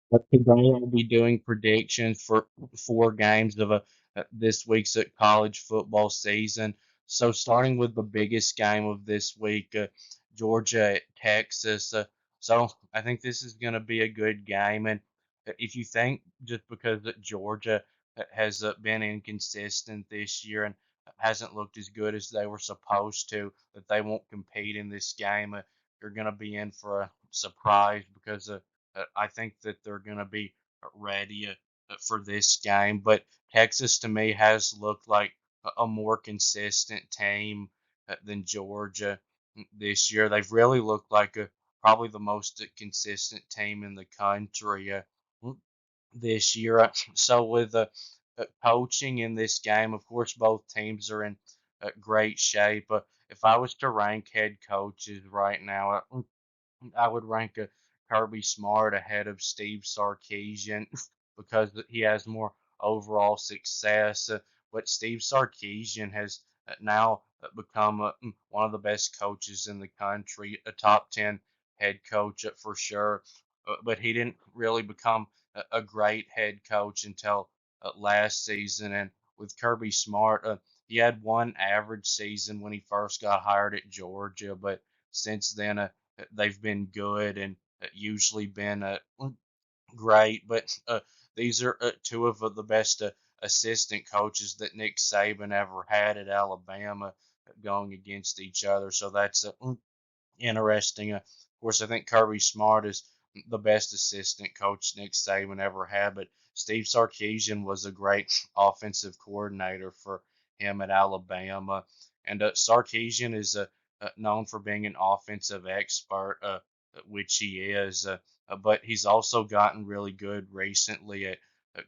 But today I'll be doing predictions for 4 games of this week's college football season. So starting with the biggest game of this week, Georgia at Texas. So I think this is going to be a good game. And if you think just because that Georgia has been inconsistent this year and hasn't looked as good as they were supposed to, that they won't compete in this game, you're going to be in for a surprise because I think that they're going to be ready for this game. But Texas, to me, has looked like a more consistent team than Georgia this year. They've really looked like probably the most consistent team in the country this year. So with coaching in this game, of course, both teams are in great shape. If I was to rank head coaches right now, I would rank Kirby Smart ahead of Steve Sarkisian because he has more overall success. But Steve Sarkisian has now become one of the best coaches in the country, a top 10 head coach for sure. But he didn't really become a great head coach until last season. And with Kirby Smart, he had one average season when he first got hired at Georgia, but since then, they've been good and usually been great. But these are two of the best assistant coaches that Nick Saban ever had at Alabama going against each other. So that's interesting. Of course, I think Kirby Smart is the best assistant coach Nick Saban ever had, but Steve Sarkisian was a great offensive coordinator for him at Alabama. And Sarkisian is known for being an offensive expert, which he is, but he's also gotten really good recently at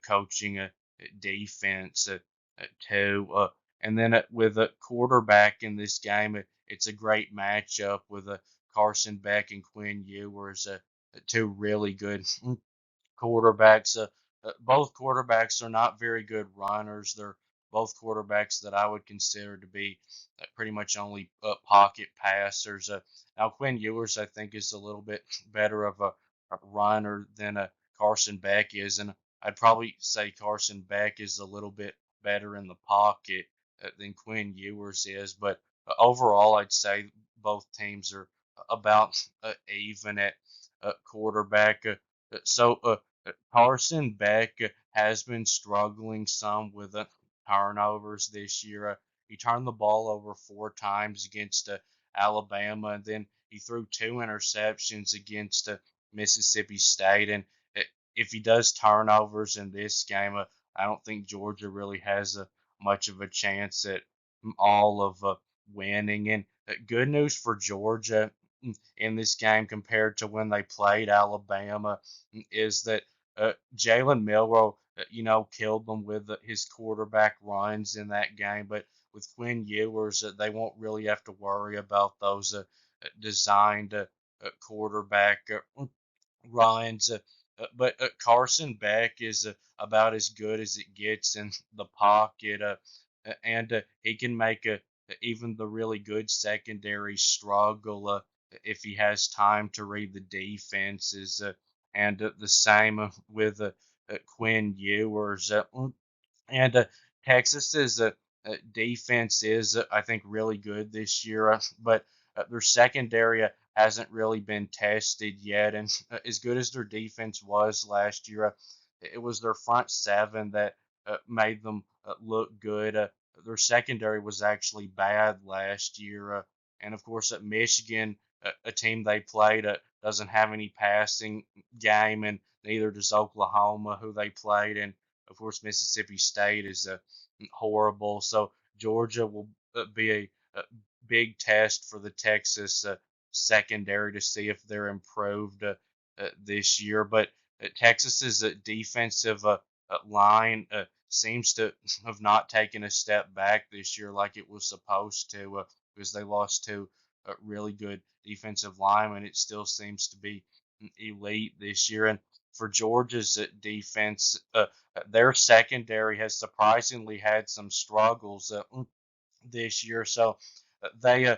coaching defense too. And then with a quarterback in this game, it's a great matchup with Carson Beck and Quinn Ewers, two really good quarterbacks. Both quarterbacks are not very good runners. They're both quarterbacks that I would consider to be pretty much only pocket passers. Now Quinn Ewers, I think, is a little bit better of a runner than Carson Beck is, and I'd probably say Carson Beck is a little bit better in the pocket than Quinn Ewers is. But overall, I'd say both teams are about even at quarterback. Carson Beck has been struggling some with turnovers this year. He turned the ball over 4 times against Alabama, and then he threw 2 interceptions against Mississippi State. And if he does turnovers in this game, I don't think Georgia really has much of a chance at all of winning. And good news for Georgia in this game compared to when they played Alabama is that Jalen Milroe, killed them with his quarterback runs in that game. But with Quinn Ewers, they won't really have to worry about those designed quarterback runs. But Carson Beck is about as good as it gets in the pocket, and he can make even the really good secondary struggle if he has time to read the defenses. And the same with Quinn Ewers. And Texas's defense is, I think, really good this year, but their secondary hasn't really been tested yet. And as good as their defense was last year, it was their front seven that made them look good. Their secondary was actually bad last year. And of course, at Michigan, a team they played doesn't have any passing game, and neither does Oklahoma, who they played. And of course, Mississippi State is horrible. So Georgia will be a big test for the Texas secondary to see if they're improved this year. But Texas's defensive line seems to have not taken a step back this year like it was supposed to because they lost two really good defensive linemen. It still seems to be elite this year. And for Georgia's defense, their secondary has surprisingly had some struggles this year. So they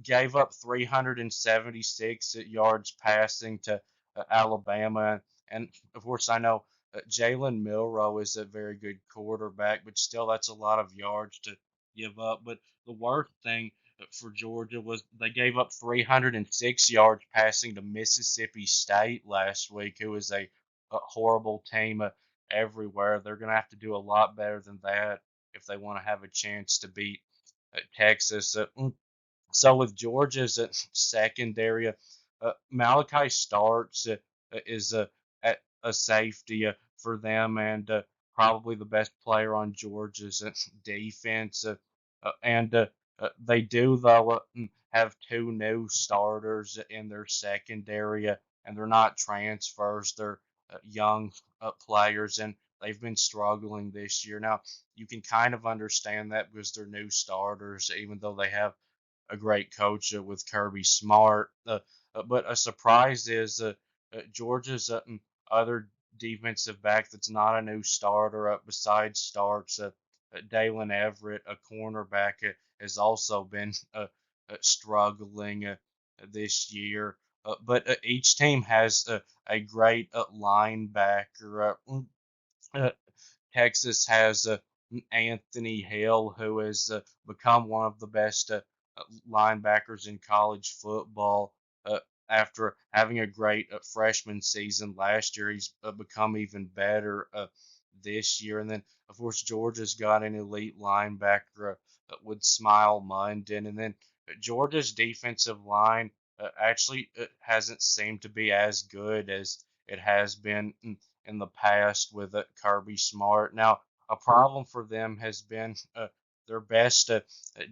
gave up 376 yards passing to Alabama. And of course, I know Jalen Milrow is a very good quarterback, but still, that's a lot of yards to give up. But the worst thing for Georgia was they gave up 306 yards passing to Mississippi State last week, who is a horrible team everywhere. They're going to have to do a lot better than that if they want to have a chance to beat Texas. So with Georgia's secondary, Malachi Starks is at a safety for them and probably the best player on Georgia's defense. And they do though have two new starters in their secondary, and they're not transfers; they're young players, and they've been struggling this year. Now you can kind of understand that because they're new starters, even though they have a great coach with Kirby Smart. But a surprise is Georgia's other defensive back that's not a new starter besides Starks. Dalen Everett, a cornerback, has also been struggling this year. But each team has a great linebacker. Uh, Texas has Anthony Hill, who has become one of the best linebackers in college football. Uh, After having a great freshman season last year, he's become even better this year. And then, of course, Georgia's got an elite linebacker with Smile Munden. And then Georgia's defensive line actually hasn't seemed to be as good as it has been in the past with Kirby Smart. Now, a problem for them has been their best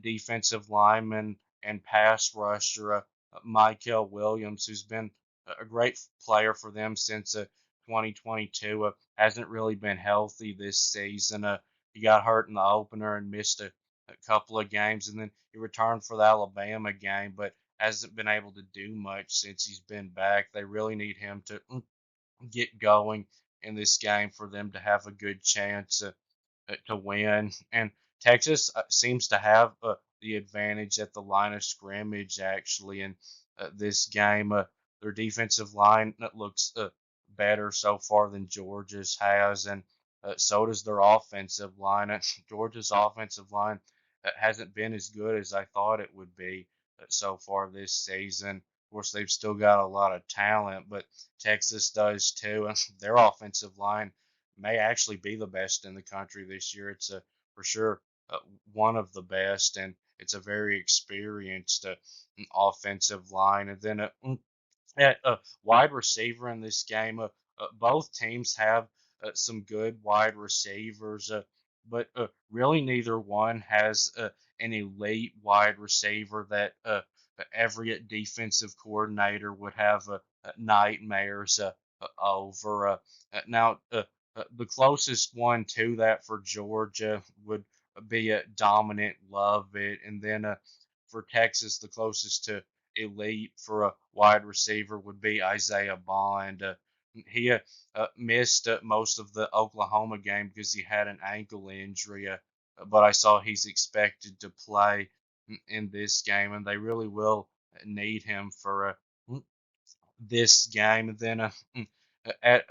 defensive lineman and pass rusher, Michael Williams, who's been a great player for them since 2022. Hasn't really been healthy this season. He got hurt in the opener and missed a couple of games, and then he returned for the Alabama game, but hasn't been able to do much since he's been back. They really need him to get going in this game for them to have a good chance to win. And Texas seems to have the advantage at the line of scrimmage actually in this game. Their defensive line looks better so far than Georgia's has, and so does their offensive line. Georgia's offensive line hasn't been as good as I thought it would be so far this season. Of course, they've still got a lot of talent, but Texas does too. And their offensive line may actually be the best in the country this year. It's for sure one of the best, and it's a very experienced offensive line. And then at wide receiver in this game, both teams have some good wide receivers, but really neither one has an elite wide receiver that every defensive coordinator would have nightmares over. Now, the closest one to that for Georgia would be a dominant Lovett, and then for Texas, the closest to elite for a wide receiver would be Isaiah Bond. He missed most of the Oklahoma game because he had an ankle injury, but I saw he's expected to play in this game, and they really will need him for this game. And then at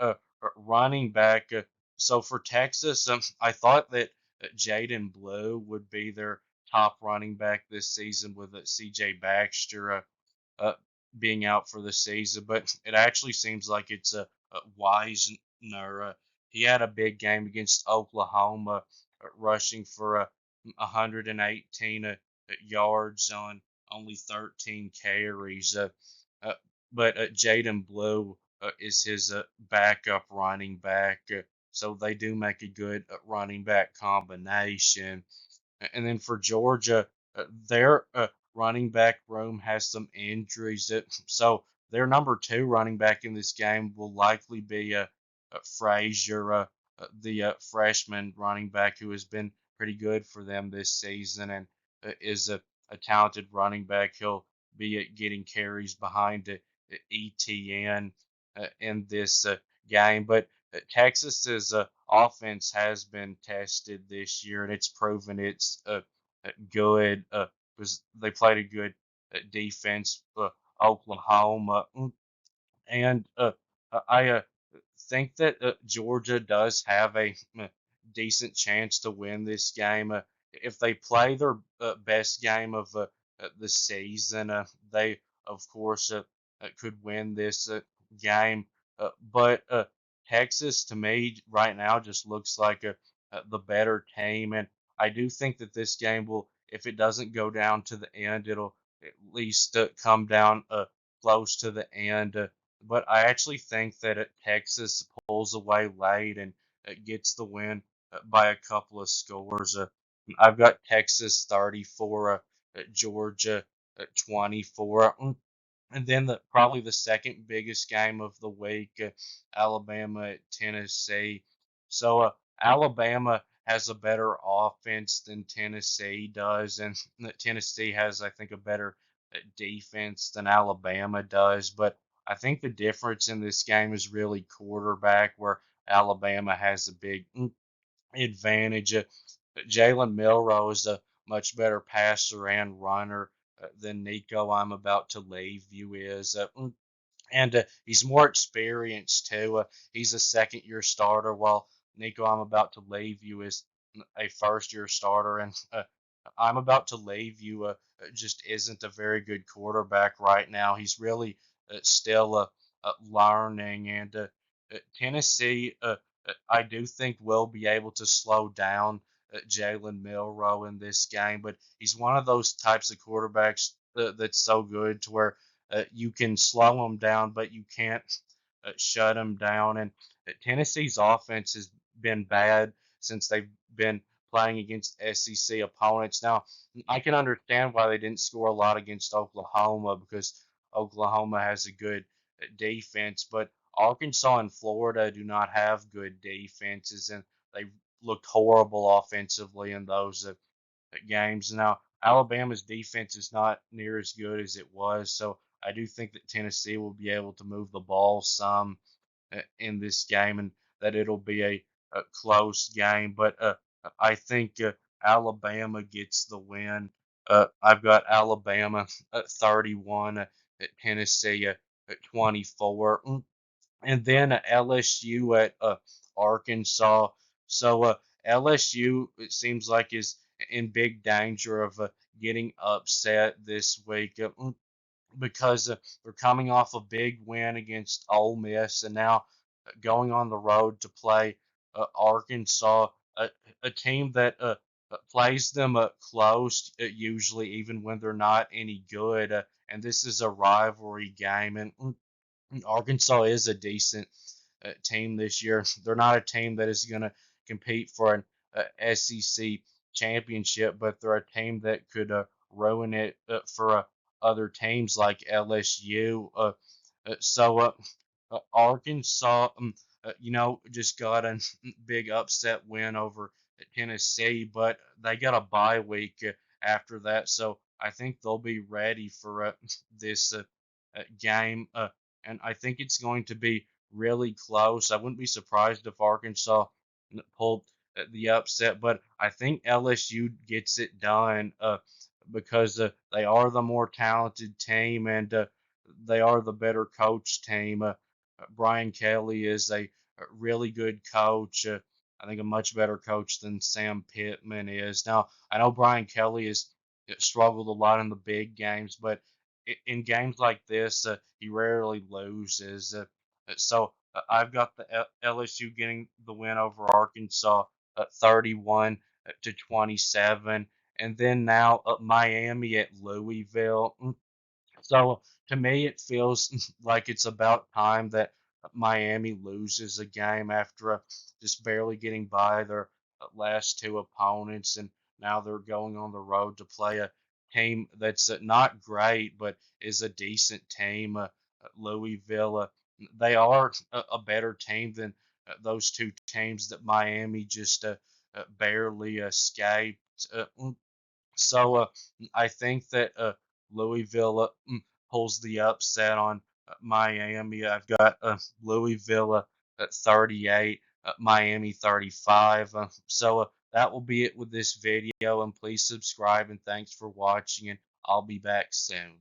running back, so for Texas, I thought that Jaden Blue would be their top running back this season with C.J. Baxter uh, being out for the season, but it actually seems like it's a Wisner. He had a big game against Oklahoma, rushing for 118 yards on only 13 carries. Uh, but Jaden Blue is his backup running back, so they do make a good running back combination. And then for Georgia, their running back room has some injuries. So their number two running back in this game will likely be Frazier, the freshman running back who has been pretty good for them this season and is a talented running back. He'll be getting carries behind ETN in this game. But Texas's offense has been tested this year, and it's proven it's good because they played a good defense. Oklahoma, and I think that Georgia does have a decent chance to win this game. If they play their best game of the season, they, of course, could win this game. But Texas, to me, right now, just looks like the better team. And I do think that this game will, if it doesn't go down to the end, it'll at least come down close to the end. But I actually think that Texas pulls away late and gets the win by a couple of scores. I've got Texas 34, Georgia 24. And then probably the second biggest game of the week, Alabama at Tennessee. So Alabama has a better offense than Tennessee does, and Tennessee has, I think, a better defense than Alabama does. But I think the difference in this game is really quarterback, where Alabama has a big advantage. Jalen Milroe is a much better passer and runner than Nico I'm about to leave you is. And he's more experienced too. He's a second year starter, while Nico I'm about to leave you is a first year starter. And I'm about to leave you just isn't a very good quarterback right now. He's really still learning. And Tennessee, I do think will be able to slow down Jalen Milroe in this game, but he's one of those types of quarterbacks that's so good to where you can slow him down, but you can't shut him down. And Tennessee's offense has been bad since they've been playing against SEC opponents. Now, I can understand why they didn't score a lot against Oklahoma because Oklahoma has a good defense, but Arkansas and Florida do not have good defenses, and they looked horrible offensively in those games. Now, Alabama's defense is not near as good as it was, so I do think that Tennessee will be able to move the ball some in this game, and that it'll be a close game. But I think Alabama gets the win. I've got Alabama at 31, at Tennessee at 24. And then LSU at Arkansas. So LSU, it seems like, is in big danger of getting upset this week because they're coming off a big win against Ole Miss, and now going on the road to play Arkansas, a team that plays them close usually, even when they're not any good. And this is a rivalry game, and Arkansas is a decent team this year. They're not a team that is going to compete for an SEC championship, but they're a team that could ruin it for other teams like LSU. Arkansas, just got a big upset win over Tennessee, but they got a bye week after that, so I think they'll be ready for this game. And I think it's going to be really close. I wouldn't be surprised if Arkansas pulled the upset, but I think LSU gets it done because they are the more talented team, and they are the better coach team. Brian Kelly is a really good coach. I think a much better coach than Sam Pittman is. Now, I know Brian Kelly has struggled a lot in the big games, but in games like this, he rarely loses. I've got the LSU getting the win over Arkansas 31 to 27, and then now Miami at Louisville. So to me, it feels like it's about time that Miami loses a game after just barely getting by their last two opponents, and now they're going on the road to play a team that's not great, but is a decent team. Louisville, they are a better team than those two teams that Miami just barely escaped. So I think that Louisville pulls the upset on Miami. I've got Louisville at 38, Miami 35. So that will be it with this video. And please subscribe, and thanks for watching. And I'll be back soon.